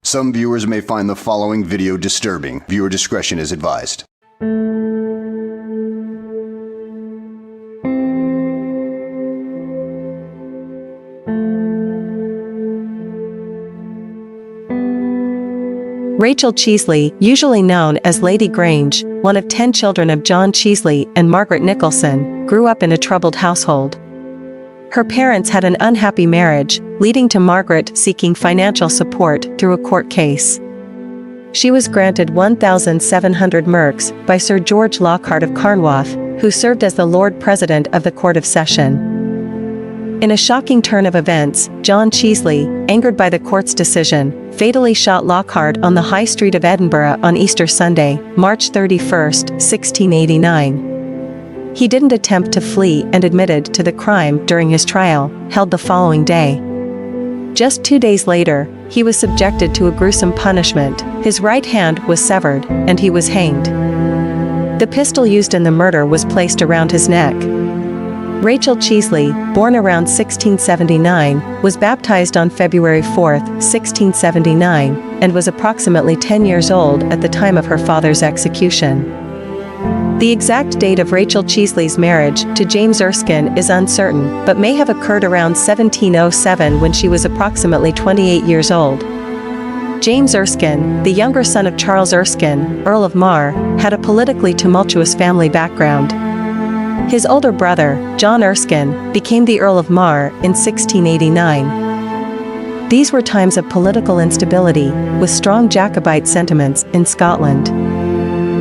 Some viewers may find the following video disturbing. Viewer discretion is advised. Rachel Chiesley, usually known as Lady Grange, one of 10 children of John Chiesley and Margaret Nicholson, grew up in a troubled household. Her parents had an unhappy marriage, leading to Margaret seeking financial support through a court case. She was granted 1,700 merks by Sir George Lockhart of Carnwath, who served as the Lord President of the Court of Session. In a shocking turn of events, John Chiesley, angered by the court's decision, fatally shot Lockhart on the High Street of Edinburgh on Easter Sunday, March 31, 1689. He didn't attempt to flee and admitted to the crime during his trial, held the following day. Just 2 days later, he was subjected to a gruesome punishment. His right hand was severed, and he was hanged. The pistol used in the murder was placed around his neck. Rachel Chiesley, born around 1679, was baptized on February 4, 1679, and was approximately 10 years old at the time of her father's execution. The exact date of Rachel Chiesley's marriage to James Erskine is uncertain, but may have occurred around 1707 when she was approximately 28 years old. James Erskine, the younger son of Charles Erskine, Earl of Mar, had a politically tumultuous family background. His older brother, John Erskine, became the Earl of Mar in 1689. These were times of political instability, with strong Jacobite sentiments in Scotland.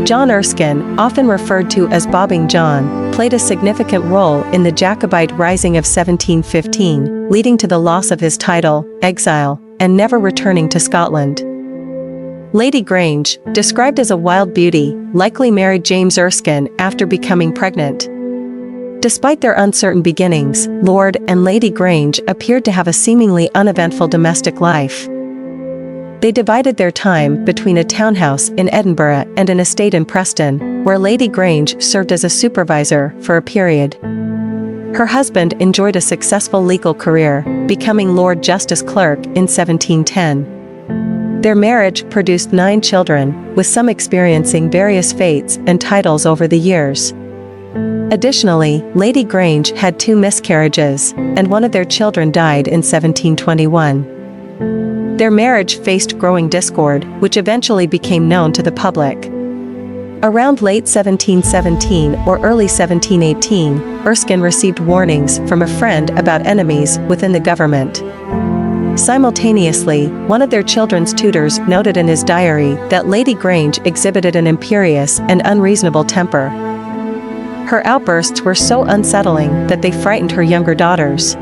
John Erskine, often referred to as Bobbing John, played a significant role in the Jacobite Rising of 1715, leading to the loss of his title, exile, and never returning to Scotland. Lady Grange, described as a wild beauty, likely married James Erskine after becoming pregnant. Despite their uncertain beginnings, Lord and Lady Grange appeared to have a seemingly uneventful domestic life. They divided their time between a townhouse in Edinburgh and an estate in Preston, where Lady Grange served as a supervisor for a period. Her husband enjoyed a successful legal career, becoming Lord Justice Clerk in 1710. Their marriage produced 9 children, with some experiencing various fates and titles over the years. Additionally, Lady Grange had 2 miscarriages, and one of their children died in 1721. Their marriage faced growing discord, which eventually became known to the public. Around late 1717 or early 1718, Erskine received warnings from a friend about enemies within the government. Simultaneously, one of their children's tutors noted in his diary that Lady Grange exhibited an imperious and unreasonable temper. Her outbursts were so unsettling that they frightened her younger daughters.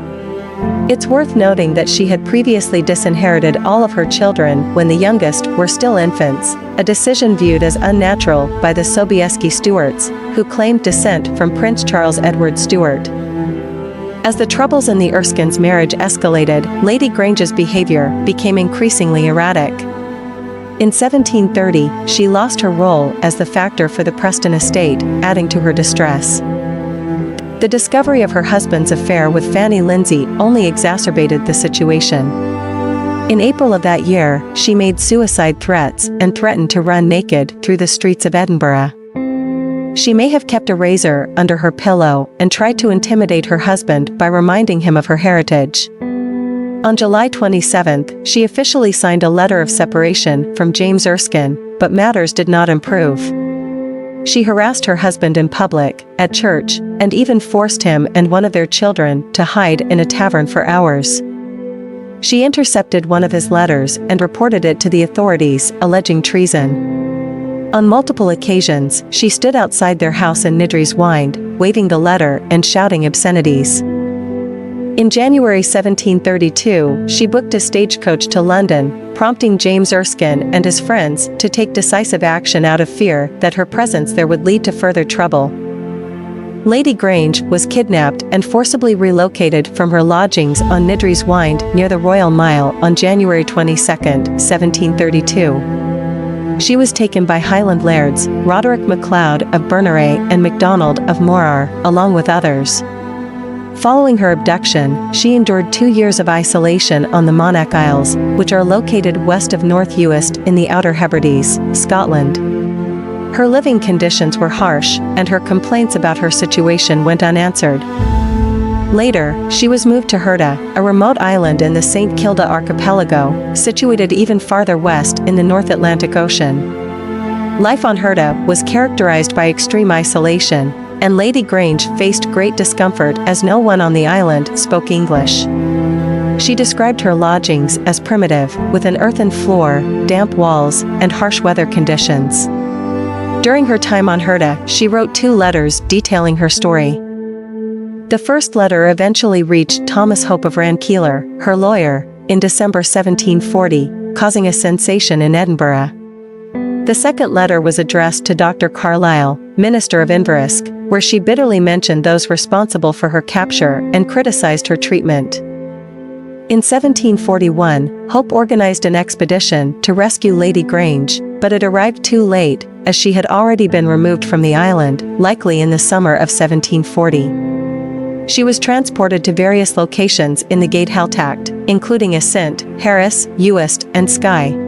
It's worth noting that she had previously disinherited all of her children when the youngest were still infants, a decision viewed as unnatural by the Sobieski Stuarts, who claimed descent from Prince Charles Edward Stuart. As the troubles in the Erskines' marriage escalated, Lady Grange's behavior became increasingly erratic. In 1730, she lost her role as the factor for the Preston estate, adding to her distress. The discovery of her husband's affair with Fanny Lindsay only exacerbated the situation. In April of that year, she made suicide threats and threatened to run naked through the streets of Edinburgh. She may have kept a razor under her pillow and tried to intimidate her husband by reminding him of her heritage. On July 27, she officially signed a letter of separation from James Erskine, but matters did not improve. She harassed her husband in public, at church, and even forced him and one of their children to hide in a tavern for hours. She intercepted one of his letters and reported it to the authorities, alleging treason. On multiple occasions, she stood outside their house in Nidries Wynd, waving the letter and shouting obscenities. In January 1732, she booked a stagecoach to London, prompting James Erskine and his friends to take decisive action out of fear that her presence there would lead to further trouble. Lady Grange was kidnapped and forcibly relocated from her lodgings on Nidries Wynd near the Royal Mile on January 22, 1732. She was taken by Highland lairds, Roderick MacLeod of Berneray and MacDonald of Morar, along with others. Following her abduction, she endured 2 years of isolation on the Monach Isles, which are located west of North Uist in the Outer Hebrides, Scotland. Her living conditions were harsh, and her complaints about her situation went unanswered. Later, she was moved to Herta, a remote island in the St. Kilda archipelago, situated even farther west in the North Atlantic Ocean. Life on Herta was characterized by extreme isolation, and Lady Grange faced great discomfort as no one on the island spoke English. She described her lodgings as primitive, with an earthen floor, damp walls, and harsh weather conditions. During her time on Herta, she wrote 2 letters detailing her story. The first letter eventually reached Thomas Hope of Rankeeler, her lawyer, in December 1740, causing a sensation in Edinburgh. The second letter was addressed to Dr. Carlyle, Minister of Inversk, where she bitterly mentioned those responsible for her capture and criticized her treatment. In 1741, Hope organized an expedition to rescue Lady Grange, but it arrived too late, as she had already been removed from the island, likely in the summer of 1740. She was transported to various locations in the Gaedhalltacht, including Assynt, Harris, Uist, and Skye.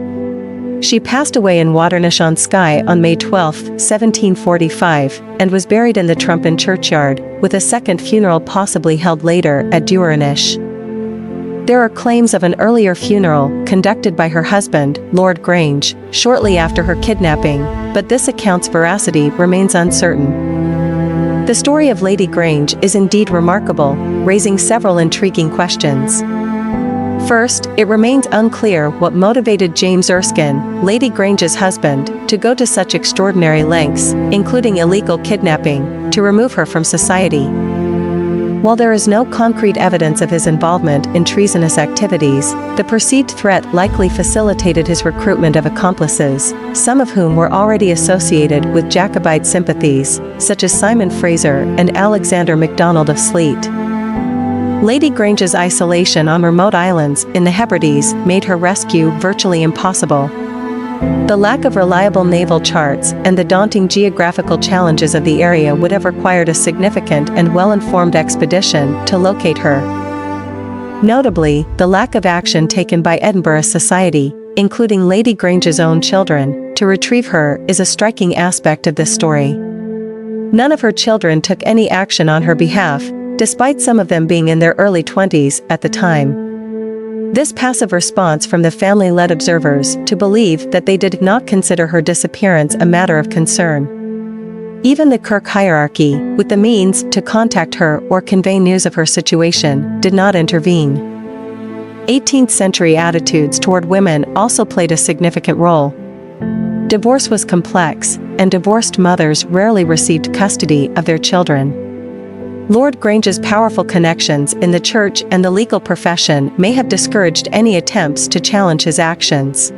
She passed away in Waternish-on-Skye on May 12, 1745, and was buried in the Trumpin churchyard, with a second funeral possibly held later at Duernish. There are claims of an earlier funeral, conducted by her husband, Lord Grange, shortly after her kidnapping, but this account's veracity remains uncertain. The story of Lady Grange is indeed remarkable, raising several intriguing questions. First, it remains unclear what motivated James Erskine, Lady Grange's husband, to go to such extraordinary lengths, including illegal kidnapping, to remove her from society. While there is no concrete evidence of his involvement in treasonous activities, the perceived threat likely facilitated his recruitment of accomplices, some of whom were already associated with Jacobite sympathies, such as Simon Fraser and Alexander MacDonald of Sleat. Lady Grange's isolation on remote islands in the Hebrides made her rescue virtually impossible. The lack of reliable naval charts and the daunting geographical challenges of the area would have required a significant and well-informed expedition to locate her. Notably, the lack of action taken by Edinburgh society, including Lady Grange's own children, to retrieve her is a striking aspect of this story. None of her children took any action on her behalf, despite some of them being in their early 20s at the time. This passive response from the family led observers to believe that they did not consider her disappearance a matter of concern. Even the Kirk hierarchy, with the means to contact her or convey news of her situation, did not intervene. 18th century attitudes toward women also played a significant role. Divorce was complex, and divorced mothers rarely received custody of their children. Lord Grange's powerful connections in the church and the legal profession may have discouraged any attempts to challenge his actions.